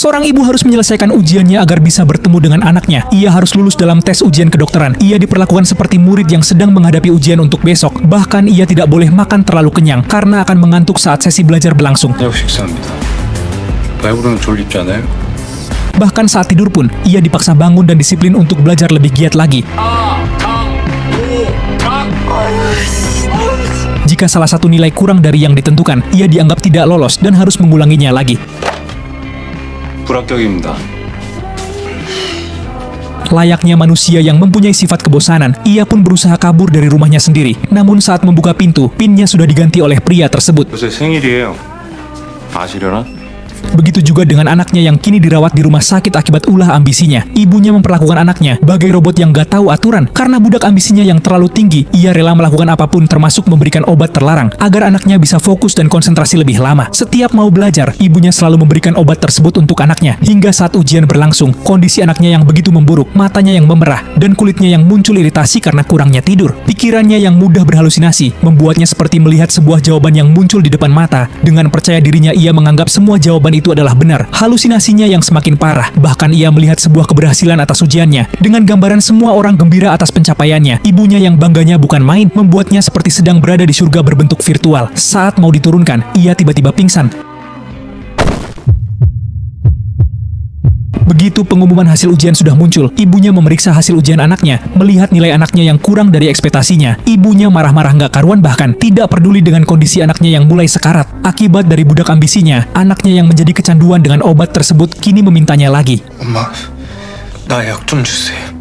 Seorang ibu harus menyelesaikan ujiannya agar bisa bertemu dengan anaknya. Ia harus lulus dalam tes ujian kedokteran. Ia diperlakukan seperti murid yang sedang menghadapi ujian untuk besok. Bahkan ia tidak boleh makan terlalu kenyang karena akan mengantuk saat sesi belajar berlangsung. 저녁 식사합니다. 배부르면 졸립지 않아요? Bahkan saat tidur pun, ia dipaksa bangun dan disiplin untuk belajar lebih giat lagi. Jika salah satu nilai kurang dari yang ditentukan, ia dianggap tidak lolos dan harus mengulanginya lagi. 불합격입니다. Layaknya manusia yang mempunyai sifat kebosanan, ia pun berusaha kabur dari rumahnya sendiri. Namun saat membuka pintu, pinnya sudah diganti oleh pria tersebut. 요새 생일이에요. 아시려나? Begitu juga dengan anaknya yang kini dirawat di rumah sakit akibat ulah ambisinya. Ibunya memperlakukan anaknya bagai robot yang gak tahu aturan. Karena budak ambisinya yang terlalu tinggi, ia rela melakukan apapun termasuk memberikan obat terlarang agar anaknya bisa fokus dan konsentrasi lebih lama. Setiap mau belajar, ibunya selalu memberikan obat tersebut untuk anaknya. Hingga saat ujian berlangsung, kondisi anaknya yang begitu memburuk, matanya yang memerah, dan kulitnya yang muncul iritasi karena kurangnya tidur. Pikirannya yang mudah berhalusinasi membuatnya seperti melihat sebuah jawaban yang muncul di depan mata. Dengan percaya dirinya, ia menganggap semua jawaban itu adalah benar. Halusinasinya yang semakin parah. Bahkan ia melihat sebuah keberhasilan atas ujiannya. Dengan gambaran semua orang gembira atas pencapaiannya, ibunya yang bangganya bukan main membuatnya seperti sedang berada di surga berbentuk virtual. Saat mau diturunkan, ia tiba-tiba pingsan. Begitu pengumuman hasil ujian sudah muncul, ibunya memeriksa hasil ujian anaknya. Melihat nilai anaknya yang kurang dari ekspektasinya, ibunya marah-marah nggak karuan, bahkan tidak peduli dengan kondisi anaknya yang mulai sekarat. Akibat dari budak ambisinya, anaknya yang menjadi kecanduan dengan obat tersebut kini memintanya lagi. 엄마, 나 약 좀 주세요.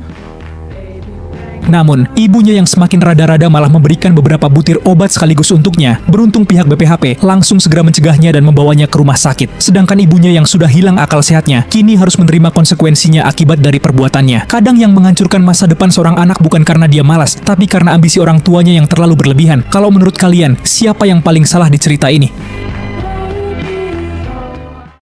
Namun, ibunya yang semakin rada-rada malah memberikan beberapa butir obat sekaligus untuknya. Beruntung pihak BPHP langsung segera mencegahnya dan membawanya ke rumah sakit. Sedangkan ibunya yang sudah hilang akal sehatnya, kini harus menerima konsekuensinya akibat dari perbuatannya. Kadang yang menghancurkan masa depan seorang anak bukan karena dia malas, tapi karena ambisi orang tuanya yang terlalu berlebihan. Kalau menurut kalian, siapa yang paling salah di cerita ini?